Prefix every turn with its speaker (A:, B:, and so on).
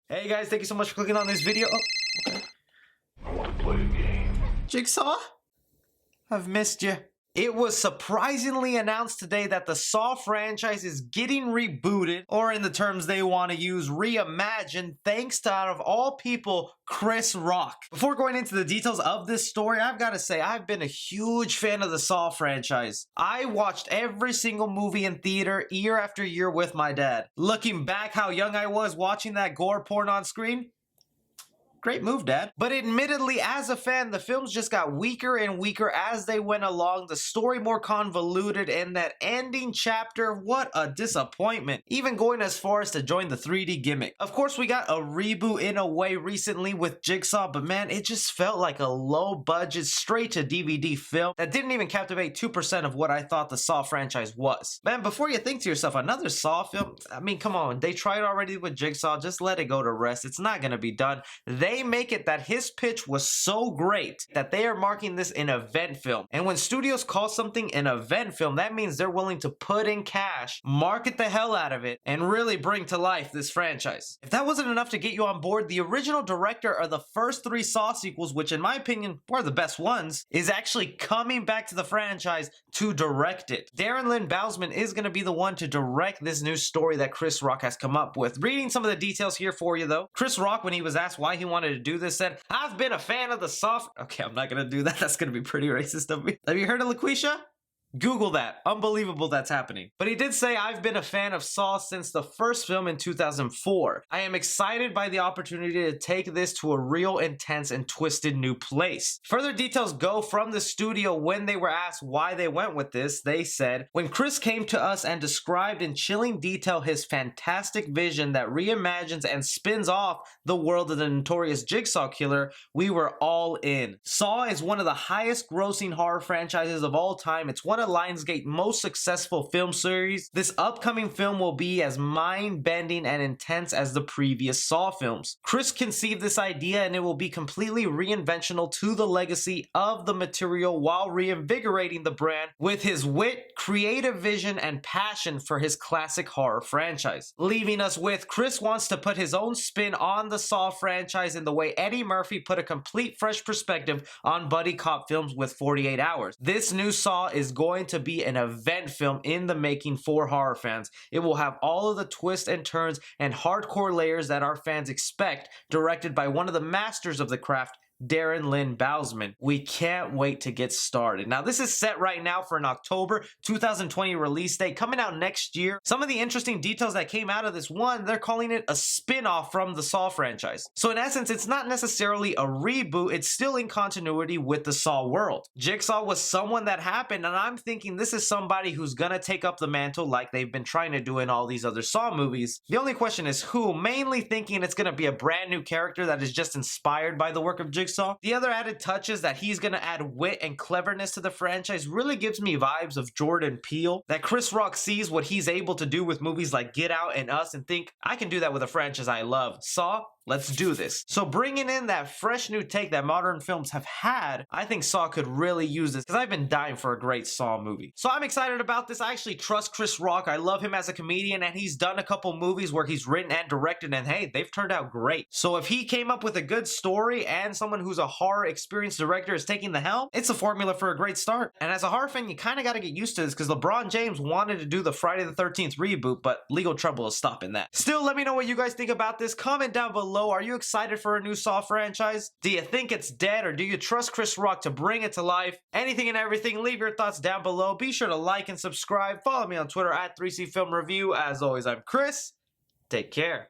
A: Hey guys, thank you so much for clicking on this video.
B: I want to play a game.
A: Jigsaw? I've missed you. It was surprisingly announced today that the Saw franchise is getting rebooted, or in the terms they want to use, reimagined, thanks to, out of all people, Chris Rock. Before going into the details of this story, I've got to say I've been a huge fan of the Saw franchise. I watched every single movie in theater year after year with my dad. Looking back how young I was watching that gore porn on screen, great move, Dad. But admittedly, as a fan, the films just got weaker and weaker as they went along, the story more convoluted, and that ending chapter, what a disappointment. Even going as far as to join the 3D gimmick. Of course, we got a reboot in a way recently with Jigsaw, but man, it just felt like a low-budget, straight-to-DVD film that didn't even captivate 2% of what I thought the Saw franchise was. Man, before you think to yourself, another Saw film? I mean, come on, they tried already with Jigsaw, just let it go to rest. It's not gonna be done. They make it that his pitch was so great that they are marking this an event film. And when studios call something an event film, that means they're willing to put in cash, market the hell out of it, and really bring to life this franchise. If that wasn't enough to get you on board, the original director of the first 3 Saw sequels, which in my opinion were the best ones, is actually coming back to the franchise to direct it. Darren Lynn Bousman is going to be the one to direct this new story that Chris Rock has come up with. Reading some of the details here for you though. Chris Rock, when he was asked why he wanted to do this, said, "I've been a fan of the Saw." Okay, I'm not gonna do that. That's gonna be pretty racist of me. Have you heard of LaQuisha? Google that. Unbelievable that's happening. But he did say, "I've been a fan of Saw since the first film in 2004. I am excited by the opportunity to take this to a real intense and twisted new place." Further details go from the studio when they were asked why they went with this. They said, "When Chris came to us and described in chilling detail his fantastic vision that reimagines and spins off the world of the notorious Jigsaw killer, we were all in." Saw is one of the highest grossing horror franchises of all time. It's one of Lionsgate's most successful film series. This upcoming film will be as mind-bending and intense as the previous Saw films. Chris conceived this idea and it will be completely reinventional to the legacy of the material while reinvigorating the brand with his wit, creative vision, and passion for his classic horror franchise. Leaving us with, Chris wants to put his own spin on the Saw franchise in the way Eddie Murphy put a complete fresh perspective on buddy cop films with 48 Hours. This new Saw is going to be an event film in the making for horror fans. It will have all of the twists and turns and hardcore layers that our fans expect, directed by one of the masters of the craft, Darren Lynn Bousman. We can't wait to get started. Now, this is set right now for an October 2020 release date, coming out next year. Some of the interesting details that came out of this one, they're calling it a spin-off from the Saw franchise. So in essence, it's not necessarily a reboot, it's still in continuity with the Saw world. Jigsaw was someone that happened, and I'm thinking this is somebody who's gonna take up the mantle like they've been trying to do in all these other Saw movies. The only question is who, mainly thinking it's gonna be a brand new character that is just inspired by the work of Jigsaw. The other added touches that he's gonna add wit and cleverness to the franchise really gives me vibes of Jordan Peele, that Chris Rock sees what he's able to do with movies like Get Out and Us and think, I can do that with a franchise I love. Saw? Let's do this. So bringing in that fresh new take that modern films have had, I think Saw could really use this because I've been dying for a great Saw movie. So I'm excited about this. I actually trust Chris Rock. I love him as a comedian and he's done a couple movies where he's written and directed and hey, they've turned out great. So if he came up with a good story and someone who's a horror experienced director is taking the helm, it's a formula for a great start. And as a horror fan, you kind of got to get used to this because LeBron James wanted to do the Friday the 13th reboot, but legal trouble is stopping that. Still, let me know what you guys think about this. Comment down below. Are you excited for a new Saw franchise? Do you think it's dead or do you trust Chris Rock to bring it to life? Anything and everything, leave your thoughts down below. Be sure to like and subscribe. Follow me on Twitter at 3C Film Review. As always, I'm Chris. Take care.